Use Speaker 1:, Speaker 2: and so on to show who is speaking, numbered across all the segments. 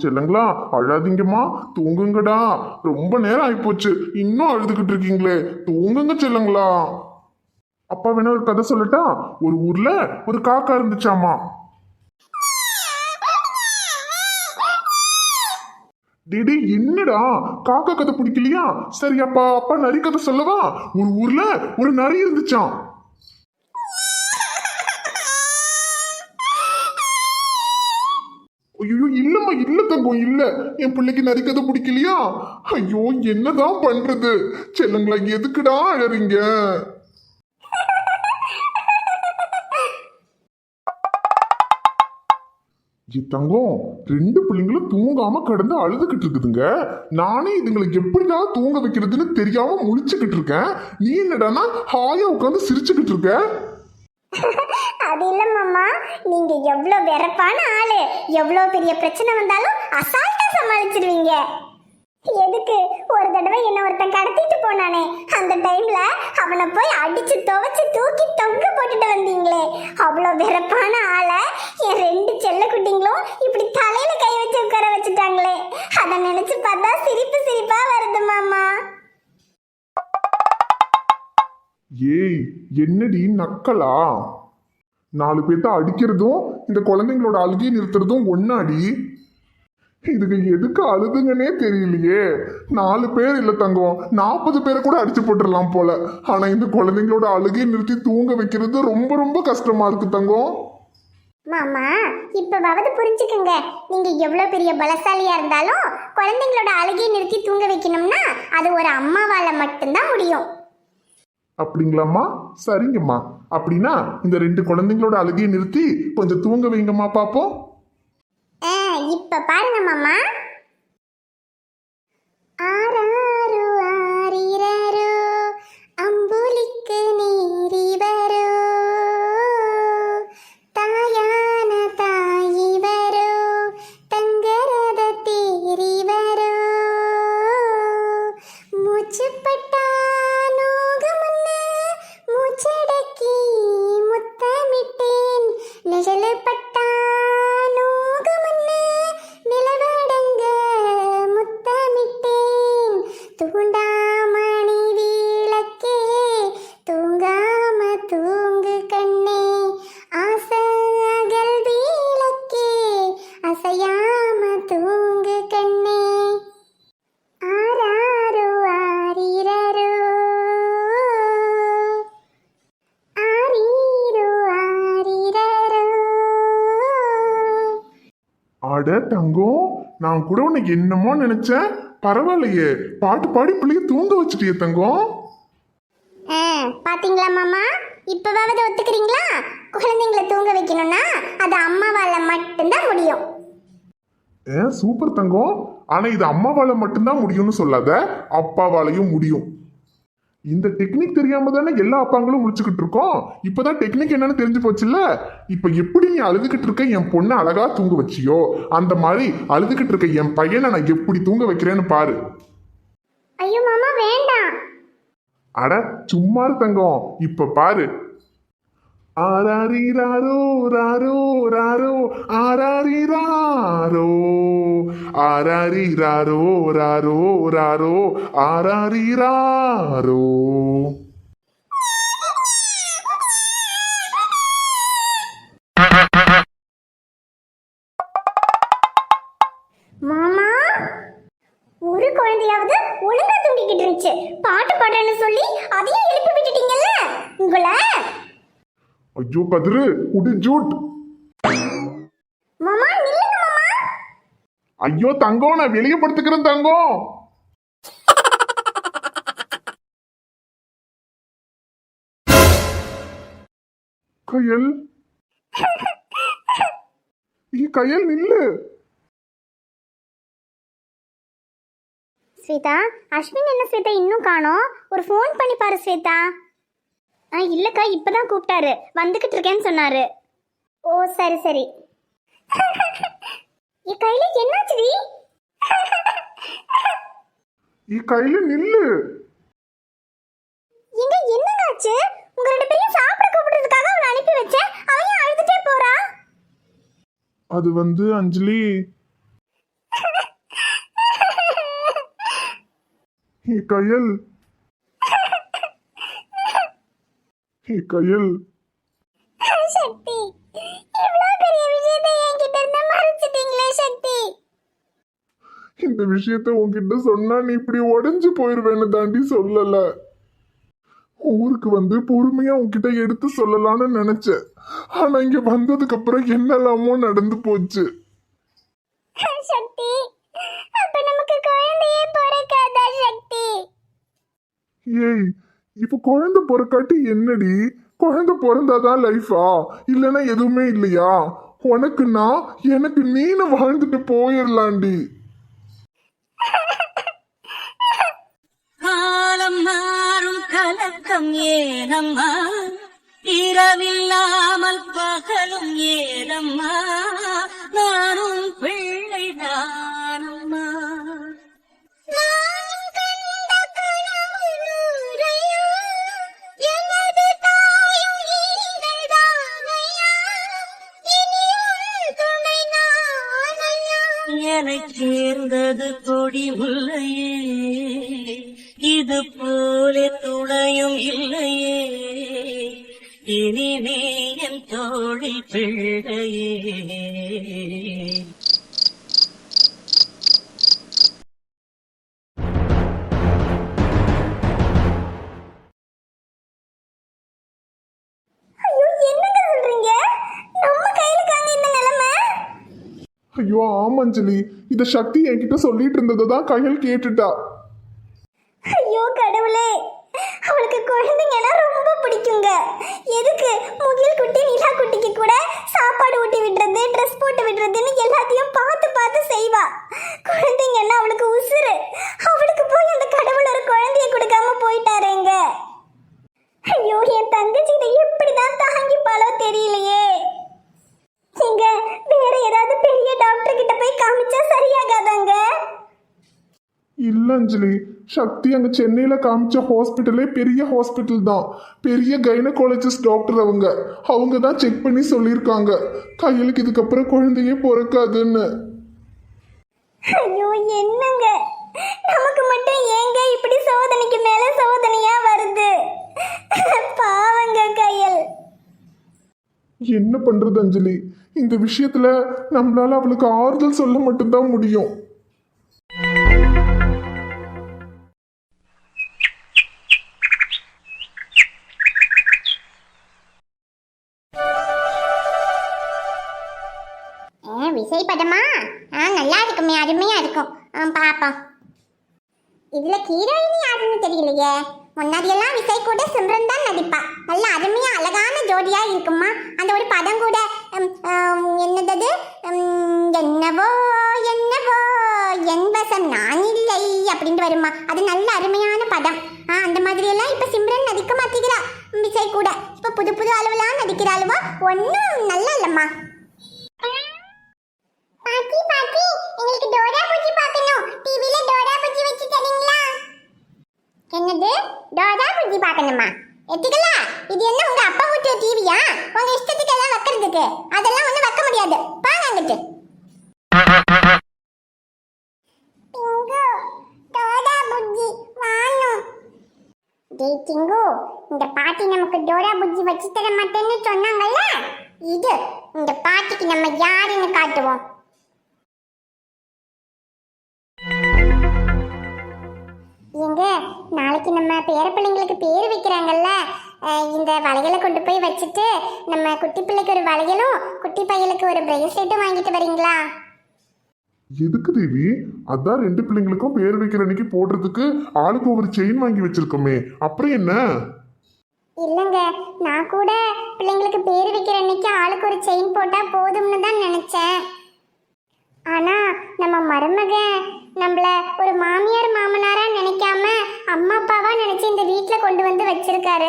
Speaker 1: செல்லுங்களா, அழாதீங்கம்மா, தூங்குங்கடா. ரொம்ப நேரம் ஆயிப்போச்சு, இன்னும் அழுதுகிட்டு இருக்கீங்களே, தூங்குங்க செல்லுங்களா. அப்பா வேணா ஒரு கதை சொல்லட்டா? ஒரு ஊர்ல ஒரு காக்கா இருந்துச்சாமா. டிடி என்னடா, காக்கா கதை பிடிக்கலையா? சரி அப்பா அப்பா நரி கதை சொல்லவா? ஒரு ஊர்ல ஒரு நரி இருந்துச்சாம். ஐயோ இல்லம்மா, இல்ல தங்கம், இல்ல. என் பிள்ளைக்கு நரி கதை பிடிக்கலையா? ஐயோ என்னதான் பண்றது? செல்லுங்களா, எதுக்குடா அழறீங்க? தங்கம், ரெண்டு பிள்ளைங்களும் தூங்காம கடந்து அழுதுகிட்டு இருக்குதுங்க. நானே இதுங்களை எப்படிதான் தூங்க வைக்கிறதுன்னு தெரியாம முழிச்சுக்கிட்டு இருக்கேன். நீ என்னடானா ஹாயா உட்காந்து சிரிச்சுக்கிட்டு இருக்க?
Speaker 2: அது இல்ல மாமா, நீங்க எவ்வளவு வெறப்பான ஆளு. எவ்வளவு பெரிய பிரச்சனை வந்தாலும் அசால்ட்டா சமாளிச்சிருவீங்க. எதுக்கு ஒரு தடவை என்ன ஒருத்தன் கடத்திட்டு போனானே, அந்த டைம்ல அவனை போய் அடிச்சு துவைச்சு தூக்கி தொங்க போட்டுட்டு வந்தீங்களே, அவ்வளவு வெறப்பான ஆளை என் ரெண்டு செல்ல குட்டிங்களும் இப்படி தலையில கை வச்சு உட்கார வச்சுட்டாங்களே, அதை நினைச்சு பார்த்தா சிரிப்பு சிரிப்பா வருது மாமா.
Speaker 1: ஏய் என்னடி நக்கலா? 4 பேர்த்த அடிக்கிறதும் இந்த குழந்தைங்களோட அழுகையை நிறுத்துறதும் ஒன்னாடி? இதுக்கு எதுக்கு அழுதுங்கன்னே தெரியலையே. 4 பேர் இல்ல தங்கம், 40 பேரை கூட அடிச்சு போட்டுடலாம் போல. ஆனா இந்த குழந்தைங்களோட அழுகையை நிறுத்தி தூங்க வைக்கிறது ரொம்ப ரொம்ப கஷ்டமா இருக்கு தங்கம்.
Speaker 2: மாமா இப்பவாவது புரிஞ்சுக்குங்க, நீங்க எவ்வளவு பெரிய பலசாலியா இருந்தாலும் குழந்தைங்களோட அழுகையை நிறுத்தி தூங்க வைக்கணும்னா அது ஒரு அம்மாவால மட்டும்தான் முடியும்.
Speaker 1: அப்படிங்களாம்மா? சரிங்கம்மா. அப்படின்னா இந்த 2 குழந்தைங்களோட அழுகையை நிறுத்தி கொஞ்சம் தூங்க வைங்கம்மா பாப்போம்.
Speaker 2: இப்ப பாருங்க மாமா. ஆராரு ஆரிராரு அம்புலிக்கு நீரி வரோ, தாயான தாயி வரோ, தங்கரத தேரி வரோ, மூச்சுப்பட்டா நோகமுன்னு மூச்சடக்கி முத்தமிட்டேன், நிழலு பட்டா நிலவடங்க முத்தமிட்டேன், தூண்டாமணி விளக்கே தூங்காம தூங்கு கண்ணே, ஆசைகள் விளக்கே அசையாம தூங்கு கண்ணே, ஆராரோ ஆரிரரோ ஆரீரோ ஆரிரரோ.
Speaker 1: அட தங்கம், நான் கூட உனக்கு என்னமோ நினைச்சேன். பரவாயில்லையே, பாட்டு பாடி பிள்ளைய தூங்க வச்சுட்டியே தங்கம்.
Speaker 2: பாத்தீங்களா மாமா, இப்பவாவது ஒத்துக்கிறீங்களா? குழந்தைங்களை தூங்க வைக்கணும்னா அது அம்மாவால மட்டும்தான் முடியும்.
Speaker 1: சூப்பர் தங்கம். ஆனா இது அம்மாவால மட்டும்தான் முடியும்னு சொல்லாத, அப்பாவாலையும் முடியும். இந்த டெக்னிக் தெரியாம தானே எல்லா அப்பாங்களும் முடிச்சுக்கிட்டு இருக்கோம். இப்பதான் டெக்னிக் என்னன்னு தெரிஞ்சு போச்சுல்ல. இப்ப எப்படி நீ அழுதுகிட்டு இருக்க என் பொண்ணை அழகா தூங்க வச்சியோ, அந்த மாதிரி அழுதுகிட்டு இருக்க என் பையனை நான் எப்படி தூங்க வைக்கிறேன்னு பாரு.
Speaker 2: ஐயோ மாமா வேண்டாம்.
Speaker 1: அட சும்மா தங்கம், இப்ப பாரு. ஆராரிராரோ ராரோ ராரோ ஆராரிராரோ ஆராரிராரோ ராரோ ராரோ ஆராரிராரோ.
Speaker 2: மாமா ஒரு குழந்தையாவது ஒழுங்கா தூங்கிக்கிட்டு இருந்துச்சு, பாட்டு பாடுறேன்னு சொல்லி அதையும் எழுப்பி விட்டுட்டீங்கல்ல உங்களை.
Speaker 1: ஐயோ கதிரு, உடிஜூட்.
Speaker 2: மாமா நில்லுங்க மாமா.
Speaker 1: ஐயோ தங்கம், நான் வெளியே படுத்துக்கிறேன் தங்கம். கயல், கயல் நில்லு.
Speaker 2: ஸ்வேதா, அஸ்வின் என்ன ஸ்வேதா இன்னும் காணோம்? ஒரு ஃபோன் பண்ணி பாரு ஸ்வேதா. இல்லக்கா, இப்பதான் கூப்பிட்டாரு, வந்துகிட்டு இருக்கேன்னு சொன்னாரு. ஓ சரி சரி. என் கையில என்னாச்சுடி?
Speaker 1: கையில நில்லு.
Speaker 2: எங்க என்னங்காச்சு? உங்க 2 பேரும் சாப்பிட கூப்பிடுறதுக்காக அவனை அனுப்பி வச்சேன், அவன் அழுதுட்டே போறா.
Speaker 1: அது வந்து அஞ்சலி. ஏ கயல், ஏ கயல்,
Speaker 2: சக்தி, இவ்வளவு பெரிய விஷயத்தை என்கிட்ட இருந்து மறைச்சிட்டீங்களே சக்தி.
Speaker 1: இந்த விஷயத்த உன்கிட்ட சொன்னா நீ இப்படி உடைஞ்சு போயிருவேன்னு தாண்டி சொல்லல. ஊருக்கு வந்து பொறுமையா உன்கிட்ட எடுத்து சொல்லலாம்னு நினைச்சேன். ஆனா இங்க வந்ததுக்கு அப்புறம் என்னெல்லாமோ நடந்து போச்சு.
Speaker 2: சக்தி, அப்ப நமக்கு குழந்தையே பிறக்காதா சக்தி?
Speaker 1: ஏய், இப்ப குழந்தை பிறக்காட்டி என்னடி? குழந்தை பிறந்தாதான் லைஃபா? இல்லைன்னா எதுவுமே இல்லையா? உனக்கு நான், எனக்கு நீனு வாழ்ந்துட்டு போயிடலாண்டி.
Speaker 3: காலம் மாறும் கலக்கம் ஏனம்மா, இரவில்லாமல் பகலும் ஏனம்மா, நானும் பிள்ளைதானம்மா. எனச் சேர்ந்தது கொடி முல்லையே, இது போல துணையும் இல்லையே, இனிமே என் தோழி பிள்ளையே.
Speaker 2: ஐயோ, என்னங்க சொல்றீங்க? நம்ம கையில காங்க இந்த நிலைமை.
Speaker 1: ஐயோ ஆமாஞ்சலி, இத சக்தி என்கிட்ட சொல்லிட்டு இருந்ததை தான் கையல் கேட்டுட்டா.
Speaker 2: ஐயோ கடவுளே, அவளுக்கு குழந்தைங்கன்னா ரொம்ப பிடிக்குங்க. எதுக்கு முகில் குட்டி நிலா குட்டிக்கு கூட சாப்பாடு ஊட்டி விடுறது, ட்ரெஸ் போட்டு விடுறதுன்னு எல்லாத்தையும் பார்த்து பார்த்து செய்வா. குழந்தைங்கன்னா அவளுக்கு உசுறு. அவளுக்கு போய் அந்த கடவுள் ஒரு குழந்தைய கொடுக்காம போயிட்டாருங்க. ஐயோ, என் தங்கச்சி இதை எப்படிதான் தாங்கிப்பாளோ தெரியலையே. நீங்க வேற ஏதாவது பெரிய டாக்டர் கிட்ட போய் காமிச்சா சரியாகாதாங்க?
Speaker 1: இல்ல அஞ்சலி, சக்தி அங்க சென்னையில காமிச்ச ஹாஸ்பிட்டலே பெரிய ஹாஸ்பிட்டல் தான். பெரிய கைனகாலஜிஸ்ட் டாக்டர் அவங்க தான் செக் பண்ணி சொல்லியிருக்காங்க கையலுக்கு இதுக்கப்புறம் குழந்தையே பிறக்காதுன்னு.
Speaker 2: ஐயோ, என்னங்க நமக்கு மட்டும் ஏங்க இப்படி சோதனைக்கு மேல சோதனையா வருது? பாவங்க கையல்.
Speaker 1: என்ன பண்றது அஞ்சலி, இந்த விஷயத்துல நம்மளால அவளுக்கு ஆறுதல் சொல்ல மட்டும்தான் முடியும்.
Speaker 2: விசை படமா? நல்லா இருக்குமே, அருமையா இருக்கும். பாப்போம். இதுல ஹீரோயினி யாருன்னு தெரியலையே. முன்னாடியெல்லாம் விசை கூட சிம்ரன் தான் நடிப்பா. நல்ல அருமையா அழகான ஜோடியா இருக்குமா. அந்த ஒரு படம் கூட என்னது, என்னவோ என்னவோ என் வசம் நான் இல்லை அப்படின்ட்டு வருமா. அது நல்ல அருமையான படம். அந்த மாதிரி எல்லாம் இப்ப சிம்ரன் நடிக்க மாட்டேங்கிறா. விசை கூட இப்ப புது புது அளவுலாம் நடிக்கிறாளுவா. ஒன்னும் நல்லா இல்லம்மா. பாட்டி பாட்டி, எங்களுக்கு டோரா புஜ்ஜி பார்க்கணும். டிவில டோரா புஜ்ஜி வச்சு தரீங்களா? என்னது, டோரா புஜ்ஜி பார்க்கணுமா? எத்துக்கலா, இது என்ன உங்க அப்பா வீட்டு டிவியா? உங்க இஷ்டத்துக்கு எல்லாம் வைக்கிறதுக்கு அதெல்லாம் ஒண்ணும் வைக்க முடியாது. பாங்க அங்கிட்டு. டிங்கு, டோரா புஜ்ஜி வாணும். டேய் டிங்கு, இந்த பாட்டி நமக்கு டோரா புஜ்ஜி வச்சு தர மாட்டேன்னு சொன்னாங்கல்ல, இது இந்த பாட்டிக்கு நம்ம யாருன்னு காட்டுவோம். எங்க நாளைக்கு நம்ம பேர பிள்ளைங்களுக்கு பேர் வைக்கிறாங்கல்ல, இந்த வளையலை கொண்டு போய் வச்சுட்டு நம்ம குட்டி பிள்ளைக்கு ஒரு வளையலும் குட்டி பையலுக்கு ஒரு பிரேஸ்லெட்டும் வாங்கிட்டு வரீங்களா?
Speaker 1: எதுக்கு தேவி? அதான் 2 பிள்ளைங்களுக்கும் பேர் வைக்கிற அன்னைக்கு போடுறதுக்கு ஆளுக்கு ஒரு செயின் வாங்கி வச்சிருக்கோமே, அப்புறம் என்ன?
Speaker 2: இல்லைங்க, நான் கூட பிள்ளைங்களுக்கு பேர் வைக்கிற அன்னைக்கு ஆளுக்கு ஒரு செயின் போட்டா போதும்னு தான் நினைச்சேன். ஆனா நம்ம மருமக நம்மள ஒரு மாமியார் மாமனாரா நினைக்காம அம்மா அப்பாவா நினைச்சு இந்த வீட்டுல கொண்டு வந்து வச்சிருக்காரு.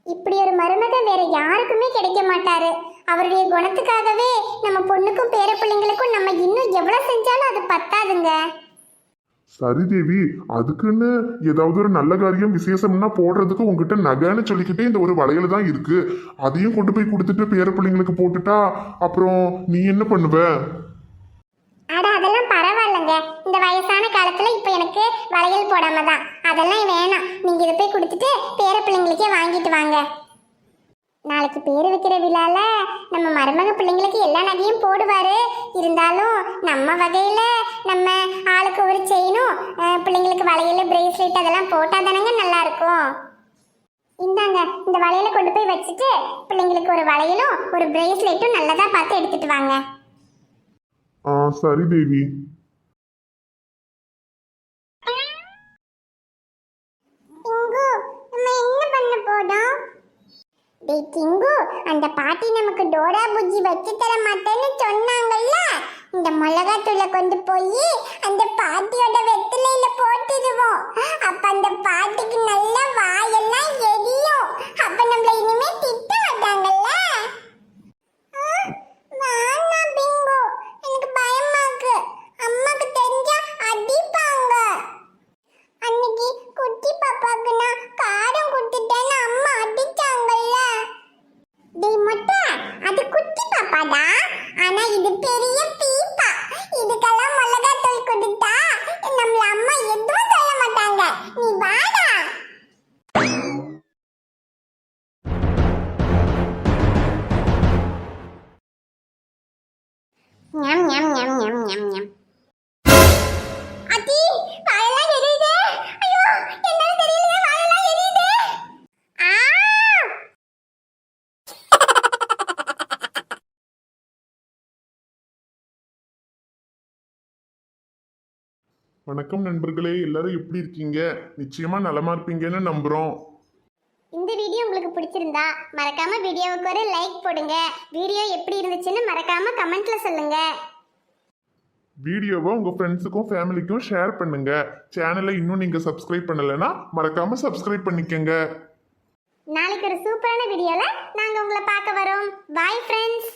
Speaker 2: இப்படி ஒரு மருமக வேற யாருக்குமே கிடைக்க மாட்டாரு. அவருடைய குணத்துக்காகவே நம்ம பொண்ணுக்கும் பேர பிள்ளைங்களுக்கும் நம்ம இன்னும் எவ்வளவு செஞ்சாலும் அது பத்தாதுங்க.
Speaker 1: சரி தேவி, அதுக்குன்னு ஏதாவது ஒரு நல்ல காரியம் விசேஷம்னா போடுறதுக்கு உங்ககிட்ட நகைன்னு சொல்லிக்கிட்டே இந்த ஒரு வளையல் தான் இருக்கு. அதையும் கொண்டு போய் கொடுத்துட்டு பேர பிள்ளைங்களுக்கு போட்டுட்டா அப்புறம் நீ என்ன பண்ணுவ?
Speaker 2: அட அதெல்லாம் பரவாயில்லைங்க, இந்த வயசான காலத்துல இப்ப எனக்கு வளையல் போடாம தான். அதெல்லாம் வேணாம். நீங்க இதை போய் கொடுத்துட்டு பேர பிள்ளைங்களுக்கே வாங்கிட்டு வாங்க. நாளைக்கு பேர் வைக்கிற விழால நம்ம மருமக பிள்ளைங்களுக்கு எல்லா நகையும் போடுவாரு. இருந்தாலும் நம்ம வகையில நம்ம ஆளுக்கு ஒரு செயினும் பிள்ளைங்களுக்கு வளையல் பிரேஸ்லெட் அதெல்லாம் போட்டா தானங்க நல்லா இருக்கும். இந்தாங்க இந்த வளையலை கொண்டு போய் வச்சுட்டு பிள்ளைங்களுக்கு ஒரு வளையலும் ஒரு பிரேஸ்லெட்டும் நல்லதா பார்த்து எடுத்துட்டு வாங்க.
Speaker 1: சரி தேவி.
Speaker 2: என்ன பண்ண போறோம்? டேய் டிங்கு, அந்த பாட்டி நமக்கு டோரா புஜ்ஜி வச்சு தர மாட்டேன்னு சொன்னாங்கல்ல. இந்த மிளகாத்தூளை கொண்டு போய் அந்த பாட்டியோட வெத்திலையில போட்டுடுவோம். அப்ப அந்த பாட்டிக்கு நல்ல வாயெல்லாம் எரியும். அப்ப நம்மள இனிமே திட்ட மாட்டாங்கல்ல. வேணாம் பிங்கு, எனக்கு பயமா இருக்கு. அம்மாக்கு தெரிஞ்சா அடிப்பாங்க. அன்னைக்கு குட்டி பாப்பாக்கு நான் காரம் கொடுத்துட்டேன்னு அம்மா அடிச்சாங்கல்ல. டேய் மொட்டை, அது குட்டி பாப்பாடா. ஆனா இது பெரிய பீப்பா. இதுக்கெல்லாம் மிளகாத்தூள் கொடுத்தா நம்மள அம்மா எதுவும் சொல்ல மாட்டாங்க. நீ வாடா. ஞம் ஞம் ஞம் ஞம் ஞம் ஞம். அத்தி, வாயெல்லாம் எரியுதே. ஐயோ, என்னன்னு தெரியலையே, வாயெல்லாம் எரியுதே. ஆ!
Speaker 1: வணக்கம் நண்பர்களே, எல்லாரும் எப்படி இருக்கீங்க? நிச்சயமா நலமா இருப்பீங்கன்னு நம்புறோம்.
Speaker 2: இந்த வீடியோ உங்களுக்கு பிடிச்சிருந்தா மறக்காம வீடியோவுக்கு ஒரு லைக் போடுங்க. வீடியோ எப்படி இருந்துச்சுன்னு மறக்காம கமெண்ட்ல சொல்லுங்க.
Speaker 1: வீடியோவை உங்க ஃப்ரெண்ட்ஸுக்கும் ஃபேமிலிக்கும் ஷேர் பண்ணுங்க. சேனலை இன்னும் நீங்க சப்ஸ்கிரைப் பண்ணலைன்னா மறக்காம சப்ஸ்கிரைப் பண்ணிக்கங்க.
Speaker 2: நாளைக்கு ஒரு சூப்பரான வீடியோல நாங்க உங்களை பார்க்க வரோம். Bye friends.